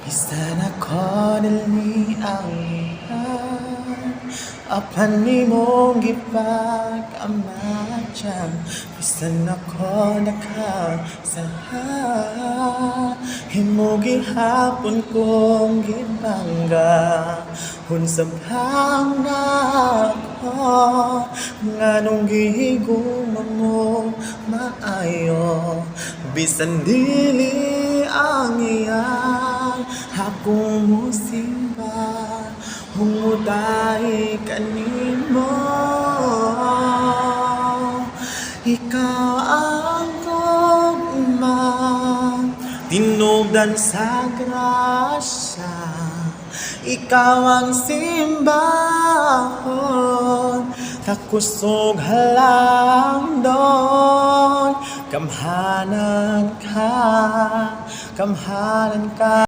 Bisan ako dali ang iyan, apan nimong gipag-amatyan. Bisan ako nakasaha, himo gihapon kong gibangga. Unsab lang na ako, nganong gihigugma mo maayo. Bisan dili ang iyan, akong musimba, humuday kanimo. Ikaw ang gugma, tinubdan sa grasya. Ikaw ang simbahon, kakusog halandon. Kamhanan ka, kamhanan ka.